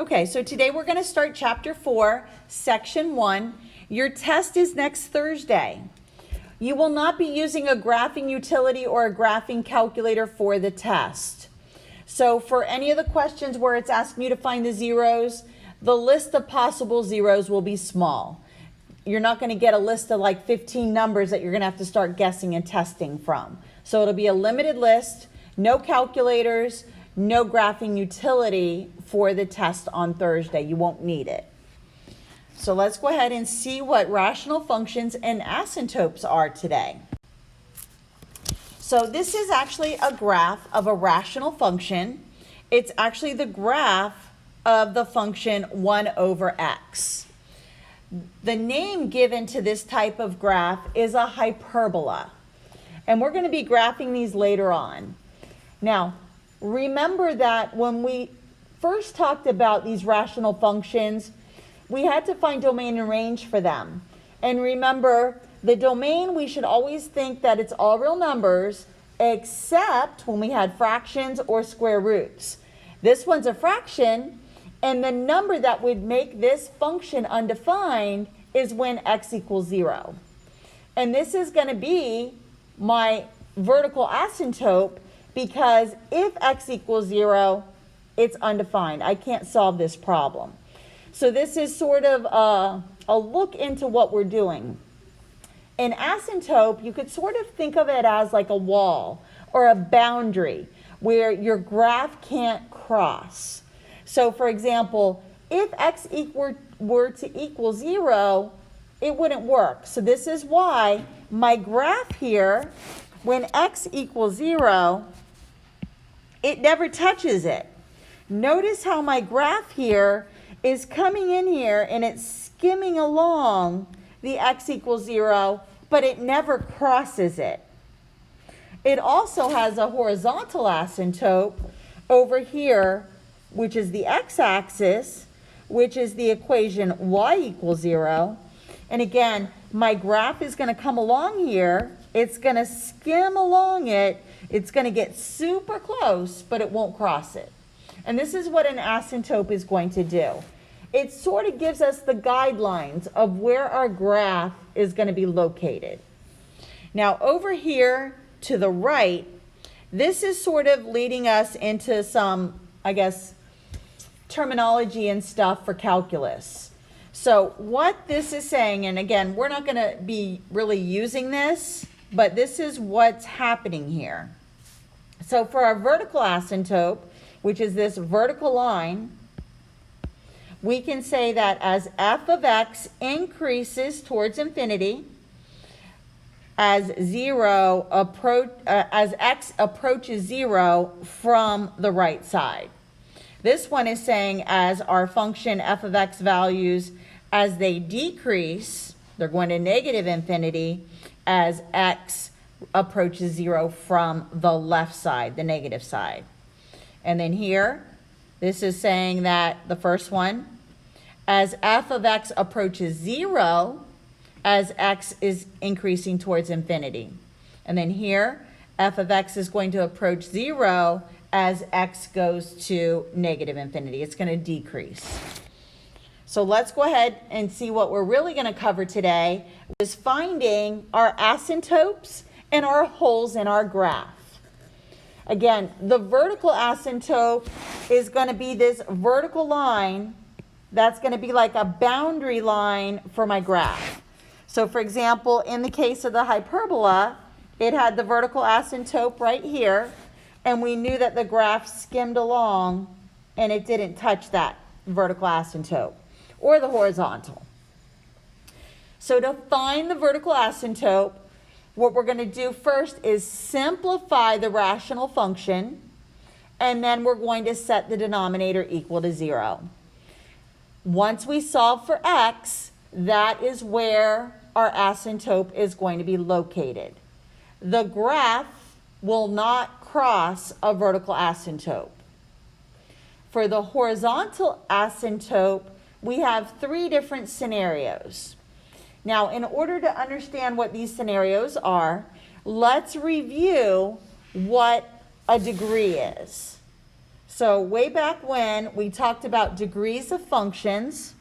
Okay, so today we're going to start Chapter 4, Section 1. Your test is next Thursday. You will not be using a graphing utility or a graphing calculator for the test. So for any of the questions where it's asking you to find the zeros, the list of possible zeros will be small. You're not going to get a list of like 15 numbers that you're going to have to start guessing and testing from. So it'll be a limited list, no calculators, no graphing utility for the test on Thursday. You won't need it. So let's go ahead and see what rational functions and asymptotes are today. So this is actually a graph of a rational function. It's actually the graph of the function 1 over x. The name given to this type of graph is a hyperbola. And we're going to be graphing these later on. Now, remember that when we first talked about these rational functions, we had to find domain and range for them. And remember, the domain, we should always think that it's all real numbers, except when we had fractions or square roots. This one's a fraction, and the number that would make this function undefined is when x equals 0. And this is going to be my vertical asymptote, because if x equals 0, it's undefined. I can't solve this problem. So this is sort of a look into what we're doing. An asymptote, you could sort of think of it as like a wall or a boundary where your graph can't cross. So for example, if x were to equal 0, it wouldn't work. So this is why my graph here, when x equals 0, it never touches it. Notice how my graph here is coming in here and it's skimming along the x equals 0, but it never crosses it. It also has a horizontal asymptote over here, which is the x-axis, which is the equation y equals 0. And again, my graph is going to come along here. It's going to skim along it. It's going to get super close, but it won't cross it. And this is what an asymptote is going to do. It sort of gives us the guidelines of where our graph is going to be located. Now over here to the right, this is sort of leading us into some, I guess, terminology and stuff for calculus. So what this is saying, and again, we're not going to be really using this, but this is what's happening here. So for our vertical asymptote, which is this vertical line, we can say that as f of x increases towards infinity, as x approaches 0 from the right side. This one is saying as our function f of x values, as they decrease, they're going to negative infinity as x approaches 0 from the left side, the negative side. And then here, this is saying that the first one, as f of x approaches 0, as x is increasing towards infinity. And then here, f of x is going to approach 0 as x goes to negative infinity. It's going to decrease. So let's go ahead and see what we're really going to cover today, is finding our asymptotes and our holes in our graph. Again, the vertical asymptote is going to be this vertical line that's going to be like a boundary line for my graph. So for example, in the case of the hyperbola, it had the vertical asymptote right here, and we knew that the graph skimmed along and it didn't touch that vertical asymptote or the horizontal. So to find the vertical asymptote, what we're going to do first is simplify the rational function, and then we're going to set the denominator equal to 0. Once we solve for x, that is where our asymptote is going to be located. The graph will not cross a vertical asymptote. For the horizontal asymptote, we have 3 different scenarios. Now, in order to understand what these scenarios are, let's review what a degree is. So way back when, we talked about degrees of functions.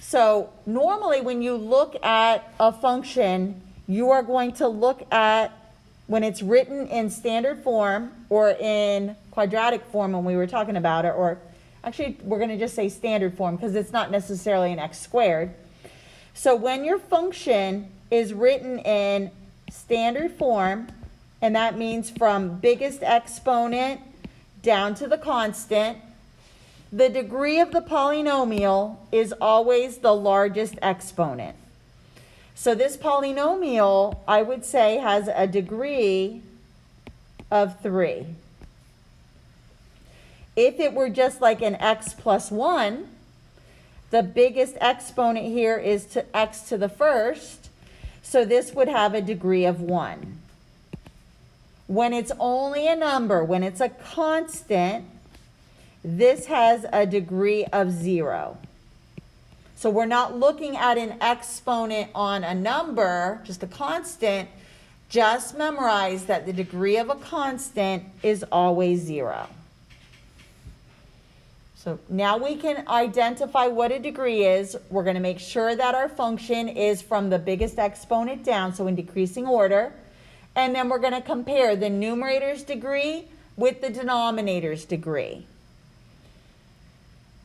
So normally when you look at a function, you are going to look at when it's written in standard form or in quadratic form when we were talking about it, or actually we're going to just say standard form because it's not necessarily an x squared. So when your function is written in standard form, and that means from biggest exponent down to the constant, the degree of the polynomial is always the largest exponent. So this polynomial, I would say, has a degree of 3. If it were just like an x plus 1, the biggest exponent here is to x to the first, so this would have a degree of 1. When it's only a number, when it's a constant, this has a degree of 0. So we're not looking at an exponent on a number, just a constant. Just memorize that the degree of a constant is always 0. So now we can identify what a degree is. We're going to make sure that our function is from the biggest exponent down, so in decreasing order. And then we're going to compare the numerator's degree with the denominator's degree.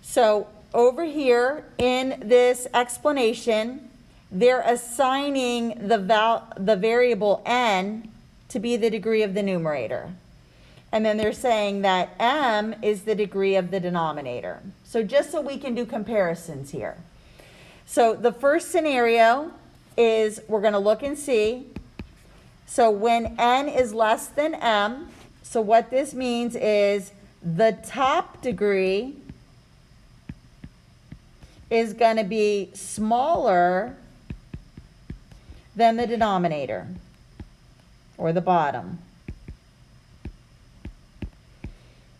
So over here in this explanation, they're assigning the variable n to be the degree of the numerator. And then they're saying that m is the degree of the denominator. So just so we can do comparisons here. So the first scenario is we're going to look and see. So when n is less than m, so what this means is the top degree is going to be smaller than the denominator, or the bottom.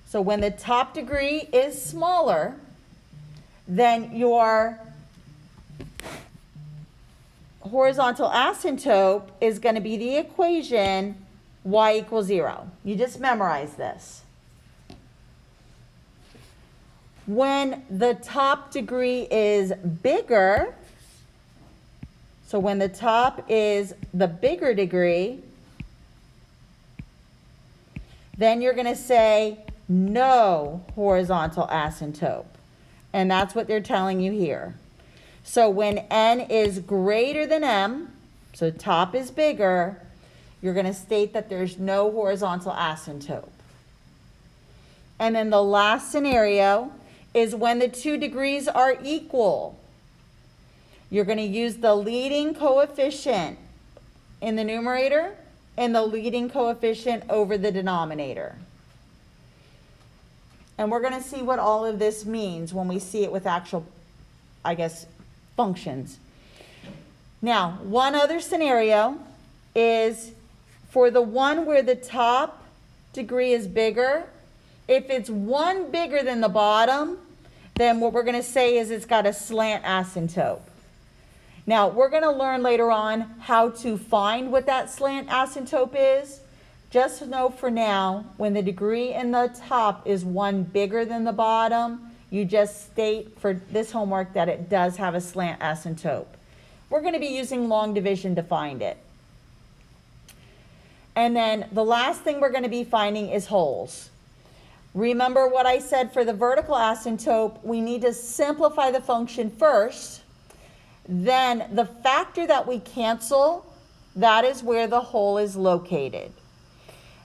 So when the top degree is smaller, then your horizontal asymptote is going to be the equation y equals 0. You just memorize this. When the top degree is bigger, so when the top is the bigger degree, then you're going to say no horizontal asymptote. And that's what they're telling you here. So when n is greater than m, so top is bigger, you're going to state that there's no horizontal asymptote. And then the last scenario is when the two degrees are equal. You're going to use the leading coefficient in the numerator and the leading coefficient over the denominator. And we're going to see what all of this means when we see it with actual, I guess, functions. Now, one other scenario is for the one where the top degree is bigger. If it's one bigger than the bottom, then what we're going to say is it's got a slant asymptote. Now, we're going to learn later on how to find what that slant asymptote is. Just know for now, when the degree in the top is one bigger than the bottom, you just state for this homework that it does have a slant asymptote. We're going to be using long division to find it. And then the last thing we're going to be finding is holes. Remember what I said for the vertical asymptote, we need to simplify the function first. Then the factor that we cancel, that is where the hole is located.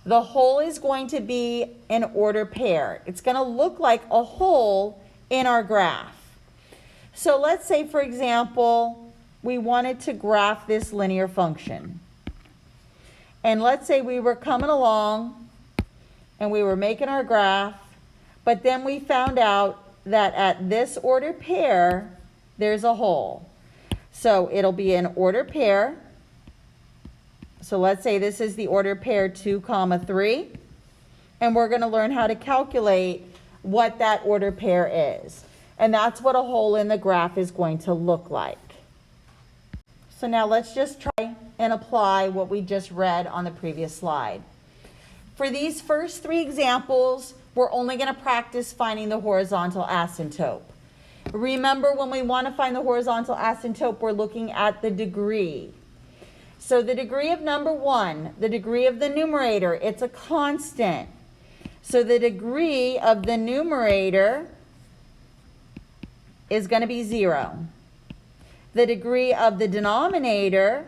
The hole is going to be an order pair. It's going to look like a hole in our graph. So let's say, for example, we wanted to graph this linear function. And let's say we were coming along and we were making our graph, but then we found out that at this order pair, there's a hole. So it'll be an order pair. So let's say this is the order pair 2, 3, and we're going to learn how to calculate what that order pair is. And that's what a hole in the graph is going to look like. So now let's just try and apply what we just read on the previous slide. For these first 3 examples, we're only going to practice finding the horizontal asymptote. Remember, when we want to find the horizontal asymptote, we're looking at the degree. So the degree of number 1, the degree of the numerator, it's a constant. So the degree of the numerator is going to be 0. The degree of the denominator,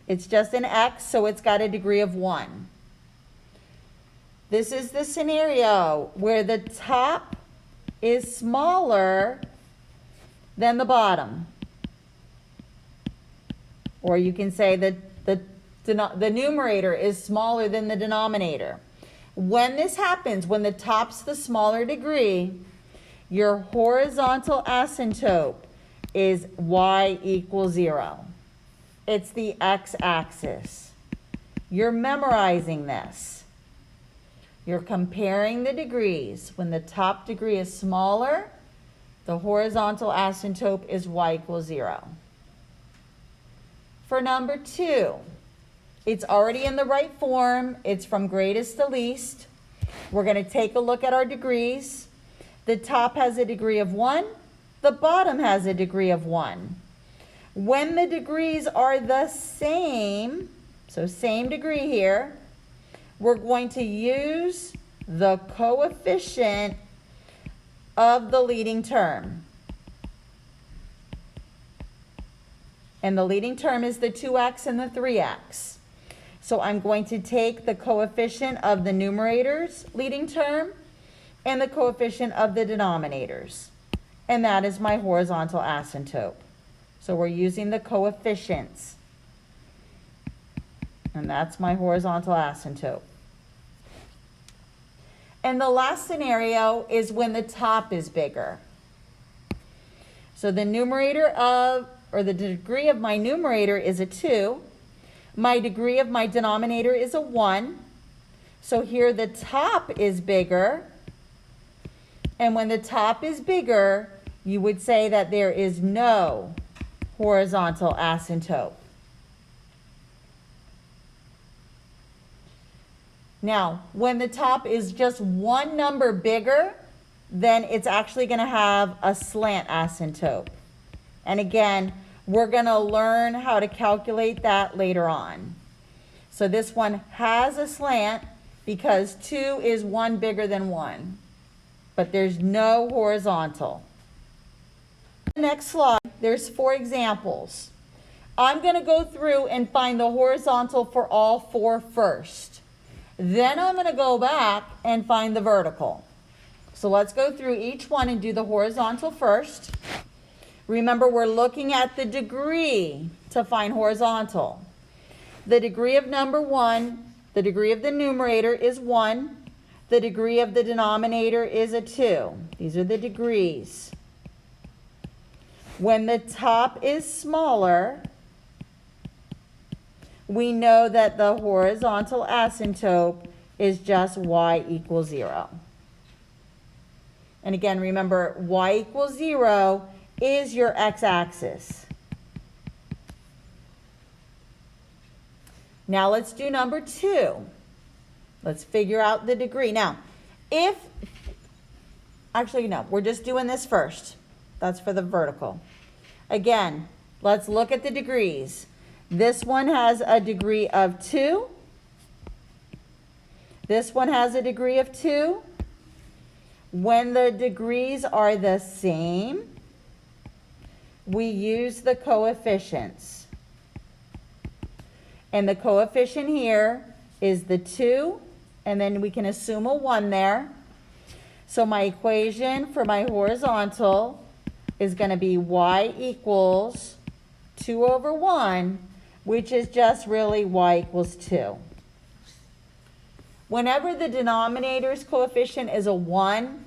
it's just an x, so it's got a degree of 1. This is the scenario where the top is smaller than the bottom. Or you can say that the numerator is smaller than the denominator. When this happens, when the top's the smaller degree, your horizontal asymptote is y equals 0. It's the x-axis. You're memorizing this. You're comparing the degrees. When the top degree is smaller, the horizontal asymptote is y equals 0. For number 2, it's already in the right form. It's from greatest to least. We're going to take a look at our degrees. The top has a degree of 1. The bottom has a degree of 1. When the degrees are the same, so same degree here, we're going to use the coefficient of the leading term. And the leading term is the 2x and the 3x. So I'm going to take the coefficient of the numerator's leading term and the coefficient of the denominators. And that is my horizontal asymptote. So we're using the coefficients. And that's my horizontal asymptote. And the last scenario is when the top is bigger. So the numerator of, or the degree of my numerator is a 2. My degree of my denominator is a 1. So here the top is bigger. And when the top is bigger, you would say that there is no horizontal asymptote. Now, when the top is just one number bigger, then it's actually going to have a slant asymptote. And again, we're going to learn how to calculate that later on. So this one has a slant because 2 is 1 bigger than 1. But there's no horizontal. Next slide, there's 4 examples. I'm going to go through and find the horizontal for all 4 first. Then I'm going to go back and find the vertical. So let's go through each one and do the horizontal first. Remember, we're looking at the degree to find horizontal. The degree of number 1, the degree of the numerator is 1. The degree of the denominator is a 2. These are the degrees. When the top is smaller, we know that the horizontal asymptote is just y equals 0. And again, remember, y equals 0 is your x-axis. Now let's do number 2. Let's figure out the degree. Now, actually no, we're just doing this first. That's for the vertical. Again, let's look at the degrees. This one has a degree of 2. This one has a degree of 2. When the degrees are the same, we use the coefficients. And the coefficient here is the 2, and then we can assume a 1 there. So my equation for my horizontal is going to be y equals 2 over 1, which is just really y equals 2. Whenever the denominator's coefficient is a 1,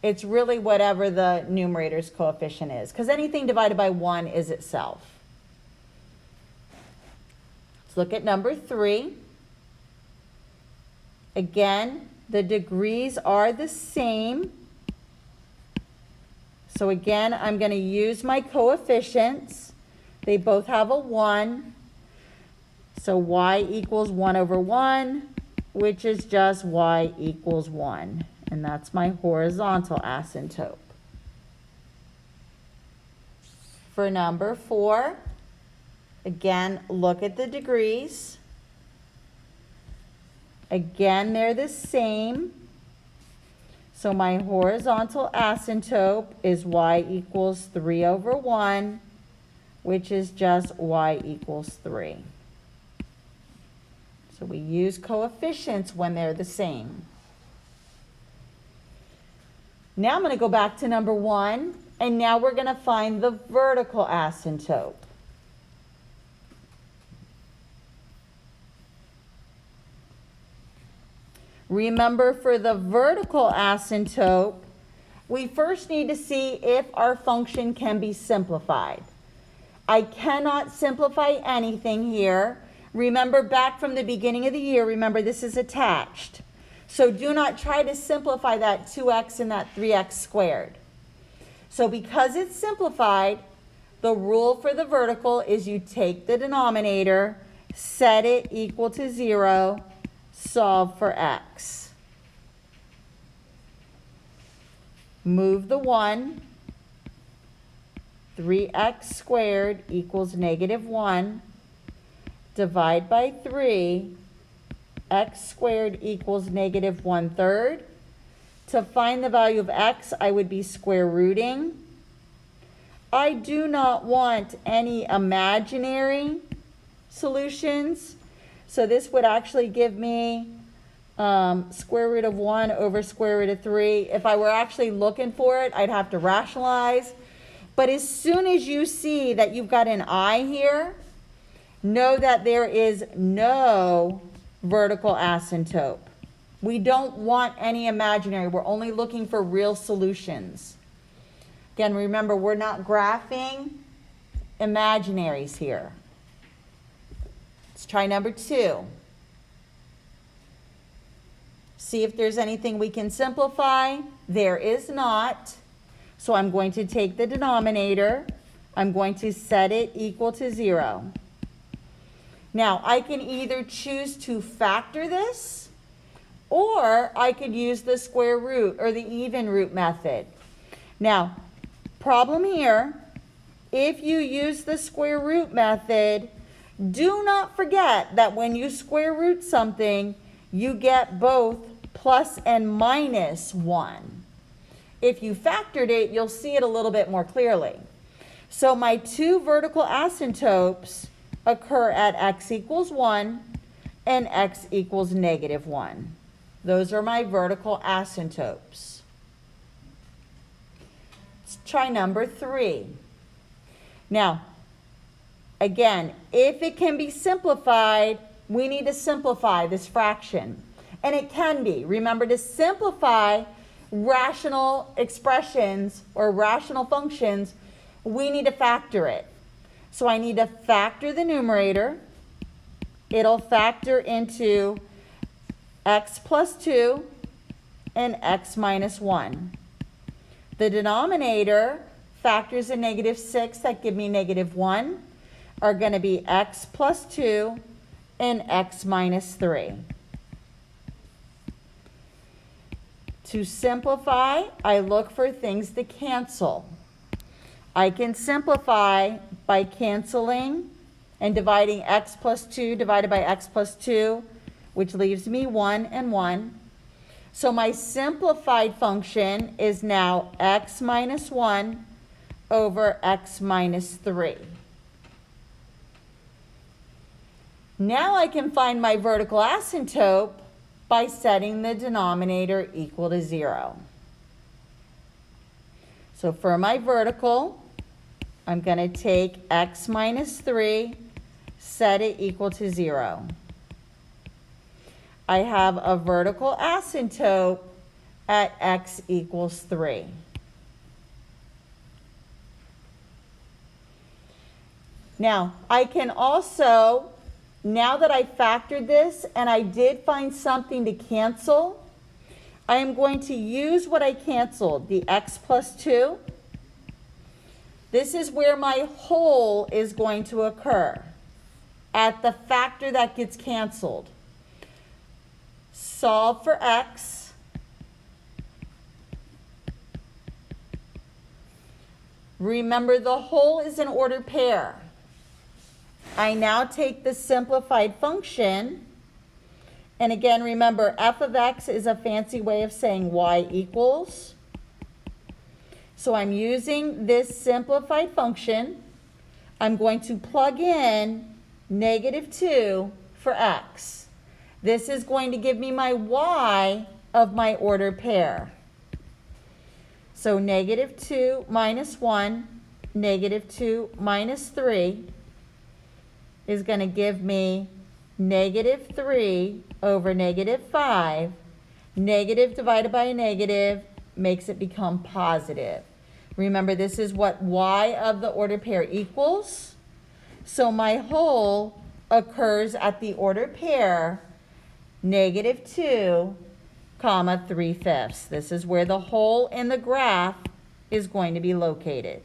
it's really whatever the numerator's coefficient is, because anything divided by 1 is itself. Let's look at number 3. Again, the degrees are the same. So again, I'm going to use my coefficients. They both have a 1. So y equals 1 over 1, which is just y equals 1. And that's my horizontal asymptote. For number 4, again, look at the degrees. Again, they're the same. So my horizontal asymptote is y equals 3 over 1, which is just y equals 3. So we use coefficients when they're the same. Now I'm going to go back to number 1, and now we're going to find the vertical asymptote. Remember, for the vertical asymptote, we first need to see if our function can be simplified. I cannot simplify anything here. Remember, back from the beginning of the year, remember this is attached. So do not try to simplify that 2x and that 3x squared. So because it's simplified, the rule for the vertical is you take the denominator, set it equal to 0, solve for x. Move the 1. 3x squared equals negative 1. Divide by 3. X squared equals negative 1/3. To find the value of x, I would be square rooting. I do not want any imaginary solutions. So this would actually give me square root of 1 over square root of 3. If I were actually looking for it, I'd have to rationalize. But as soon as you see that you've got an I here, know that there is no vertical asymptote. We don't want any imaginary. We're only looking for real solutions. Again, remember, we're not graphing imaginaries here. Let's try number 2. See if there's anything we can simplify. There is not. So I'm going to take the denominator. I'm going to set it equal to 0. Now, I can either choose to factor this, or I could use the square root or the even root method. Now, problem here, if you use the square root method, do not forget that when you square root something, you get both plus and minus 1. If you factored it, you'll see it a little bit more clearly. So my two vertical asymptotes occur at x equals 1 and x equals negative 1. Those are my vertical asymptotes. Let's try number 3. Now, again, if it can be simplified, we need to simplify this fraction. And it can be. Remember, to simplify rational expressions or rational functions, we need to factor it. So I need to factor the numerator. It'll factor into x plus 2 and x minus 1. The denominator factors in negative 6 that give me negative 1 are going to be x plus 2 and x minus 3. To simplify, I look for things to cancel. I can simplify by canceling and dividing x plus 2 divided by x plus 2, which leaves me 1 and 1. So my simplified function is now x minus 1 over x minus 3. Now I can find my vertical asymptote by setting the denominator equal to 0. So for my vertical, I'm going to take x minus 3, set it equal to 0. I have a vertical asymptote at x equals 3. Now, I can also, now that I factored this and I did find something to cancel, I am going to use what I canceled, the x plus 2. This is where my whole is going to occur, at the factor that gets canceled. Solve for x. Remember, the whole is an ordered pair. I now take the simplified function, and again, remember, f of x is a fancy way of saying y equals. So I'm using this simplified function. I'm going to plug in -2 for x. This is going to give me my y of my ordered pair. So -2 minus 1, -2 minus 3 is going to give me -3 over -5. Negative divided by a negative makes it become positive. Remember, this is what y of the ordered pair equals. So my whole occurs at the ordered pair -2, 3/5. This is where the whole in the graph is going to be located.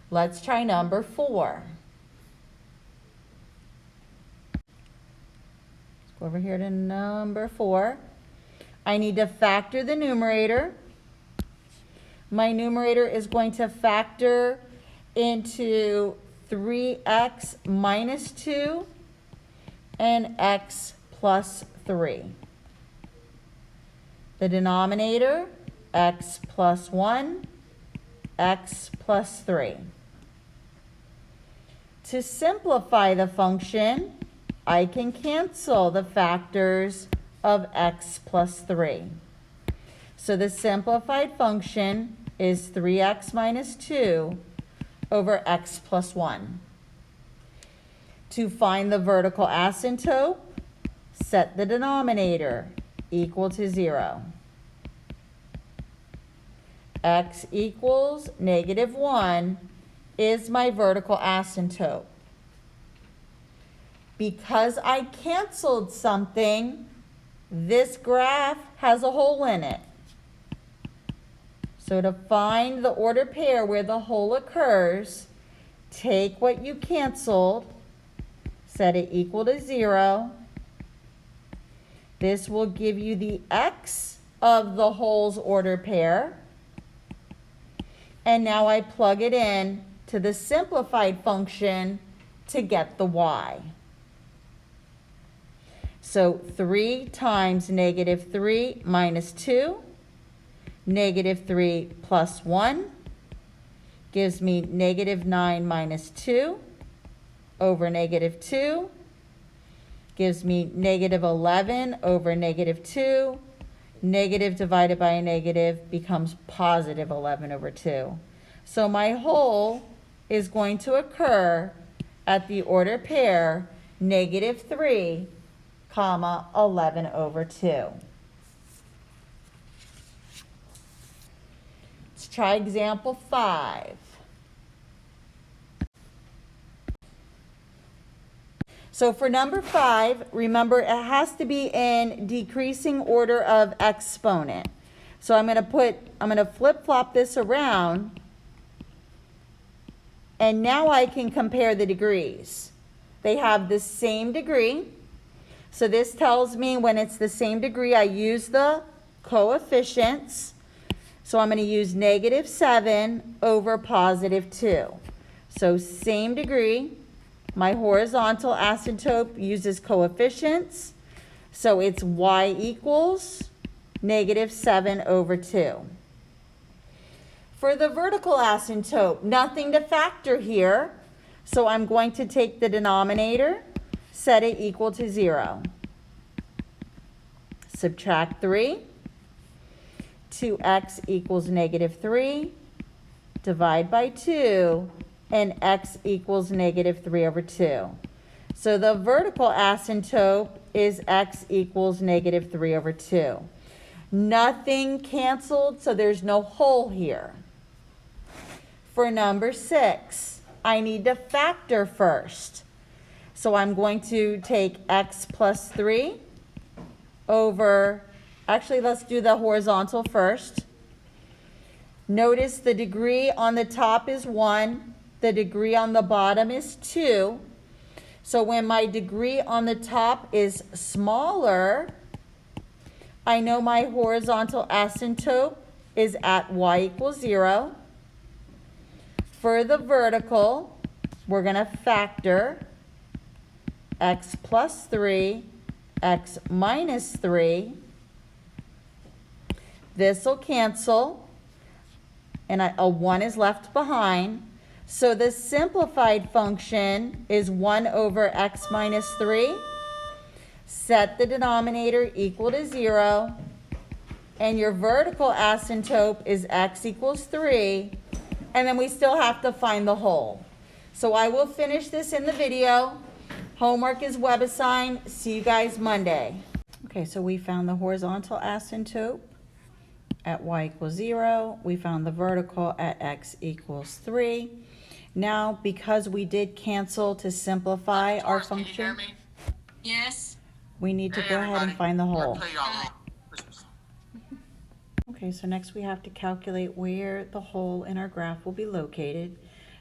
Let's try number 4. Let's go over here to number 4. I need to factor the numerator. My numerator is going to factor into 3x minus 2 and x plus 3. The denominator, x plus 1, x plus 3. To simplify the function, I can cancel the factors of x plus 3. So the simplified function is 3x minus 2 over x plus 1. To find the vertical asymptote, set the denominator equal to 0. X equals -1 is my vertical asymptote. Because I canceled something, this graph has a hole in it. So to find the ordered pair where the hole occurs, take what you canceled, set it equal to 0. This will give you the x of the hole's ordered pair. And now I plug it in to the simplified function to get the y. So 3 times -3 minus 2, -3 plus 1 gives me -9 minus 2 over -2 gives me -11 over -2. Negative divided by a negative becomes positive 11 over 2. So my whole is going to occur at the ordered pair -3, 11 over 2. Let's try example 5. So for number 5, remember it has to be in decreasing order of exponent. So I'm going to flip-flop this around, and now I can compare the degrees. They have the same degree. So this tells me when it's the same degree, I use the coefficients. So I'm going to use -7 over +2. So same degree. My horizontal asymptote uses coefficients. So it's y equals -7 over 2. For the vertical asymptote, nothing to factor here. So I'm going to take the denominator, set it equal to 0. Subtract 3. 2x equals -3. Divide by 2. And x equals -3 over 2. So the vertical asymptote is x equals -3 over 2. Nothing canceled, so there's no hole here. For number 6, I need to factor first. So I'm going to take x plus 3 over, actually let's do the horizontal first. Notice the degree on the top is 1. The degree on the bottom is 2. So when my degree on the top is smaller, I know my horizontal asymptote is at y equals 0. For the vertical, we're going to factor x plus 3, x minus 3. This will cancel, and a 1 is left behind. So the simplified function is 1 over x minus 3. Set the denominator equal to 0. And your vertical asymptote is x equals 3. And then we still have to find the whole. So I will finish this in the video. Homework is web assigned. See you guys Monday. Okay, so we found the horizontal asymptote at y equals 0. We found the vertical at x equals 3. Now, because we did cancel to simplify our function, can you hear me? Yes. we need to Hey, go ahead and everybody. find the I'll whole. tell y'all Christmas. Okay, so next we have to calculate where the hole in our graph will be located.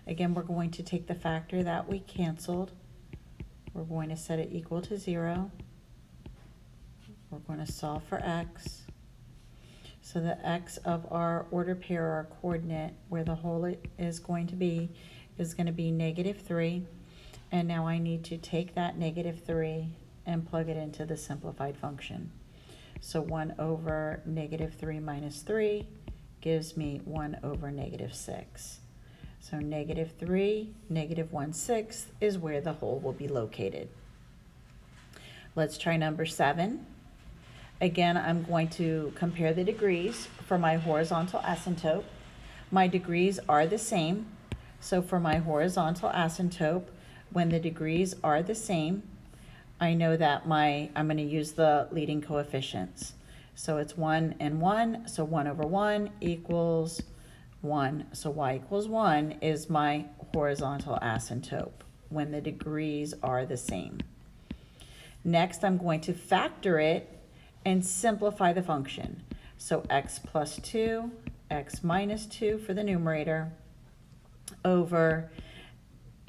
Again, we're going to take the factor that we canceled. We're going to set it equal to 0. We're going to solve for x. So the x of our order pair, our coordinate, where the hole is going to be negative 3. And now I need to take that negative 3 and plug it into the simplified function. So 1 over negative 3 minus 3 gives me 1 over negative 6. So negative 3, negative 1/6 is where the hole will be located. Let's try number 7. Again, I'm going to compare the degrees for my horizontal asymptote. My degrees are the same. So for my horizontal asymptote, when the degrees are the same, I know that I'm going to use the leading coefficients. So it's 1 and 1, so 1 over 1 equals 1. So y equals 1 is my horizontal asymptote when the degrees are the same. Next, I'm going to factor it and simplify the function. So x plus 2, x minus 2 for the numerator, over,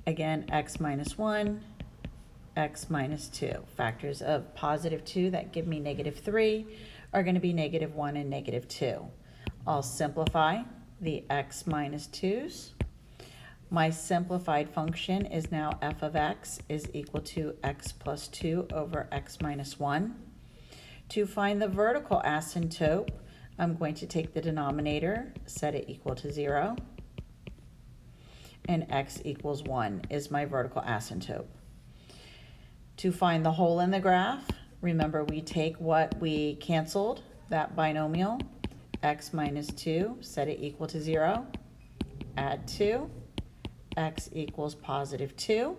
again, x minus 1, x minus 2. Factors of positive 2 that give me negative 3 are going to be negative 1 and negative 2. I'll simplify the x minus 2's. My simplified function is now f of x is equal to x plus 2 over x minus 1. To find the vertical asymptote, I'm going to take the denominator, set it equal to 0, and x equals 1 is my vertical asymptote. To find the hole in the graph, remember we take what we canceled, that binomial, x minus 2, set it equal to 0, add 2, x equals positive 2.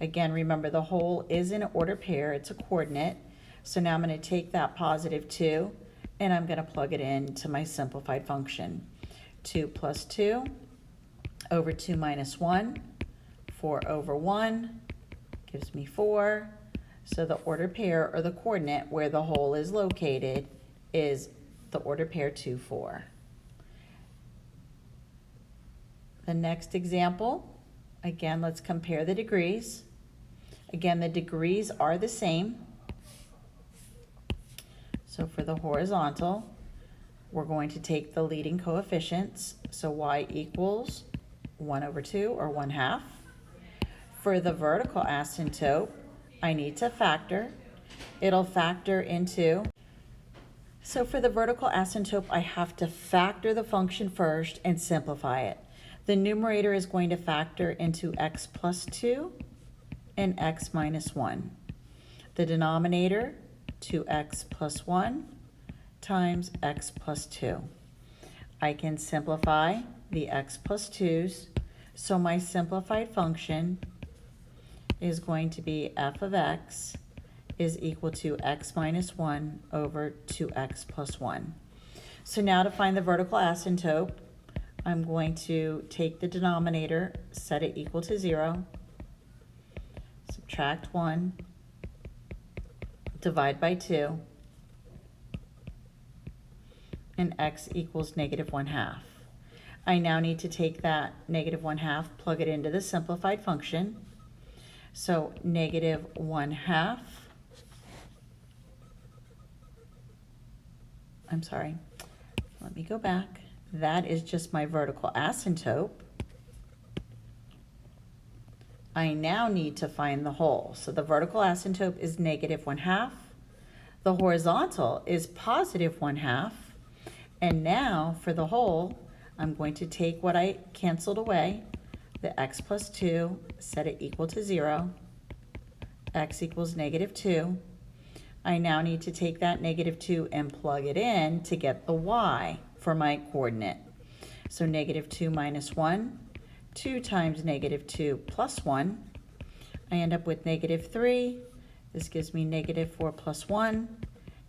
Again, remember the hole is in an order pair, it's a coordinate. So now I'm going to take that positive 2 and I'm going to plug it into my simplified function. 2 plus 2 over 2 minus 1, 4 over 1 gives me 4. So the order pair, or the coordinate where the hole is located, is the order pair 2, 4. The next example, again, let's compare the degrees. Again, the degrees are the same. So for the horizontal, we're going to take the leading coefficients. So y equals 1 over 2, or 1/2. For the vertical asymptote, I need to factor. It'll factor into, so for the vertical asymptote, I have to factor the function first and simplify it. The numerator is going to factor into x plus 2 and x minus 1. The denominator, 2x plus 1 times x plus 2. I can simplify the x plus 2's, so my simplified function is going to be f of x is equal to x minus 1 over 2x plus 1. So now to find the vertical asymptote, I'm going to take the denominator, set it equal to 0, subtract 1, divide by 2, and x equals negative 1/2. I now need to take that negative 1/2, plug it into the simplified function. So negative 1/2, Let me go back. That is just my vertical asymptote. I now need to find the whole. So the vertical asymptote is -1/2. The horizontal is +1/2. And now for the whole, I'm going to take what I canceled away, the x plus 2, set it equal to 0. X equals -2. I now need to take that -2 and plug it in to get the y for my coordinate. So -2 minus 1, 2 times -2 plus 1. I end up with -3. This gives me -4 plus 1.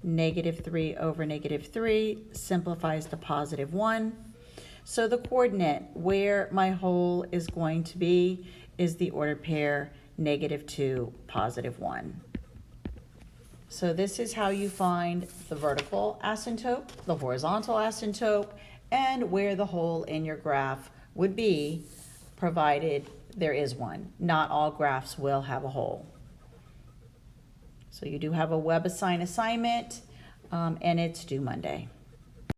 -3 over -3 simplifies to +1. So the coordinate where my whole is going to be is the ordered pair -2, +1. So this is how you find the vertical asymptote, the horizontal asymptote, and where the hole in your graph would be, provided there is one. Not all graphs will have a hole. So you do have a web assignment, and it's due Monday.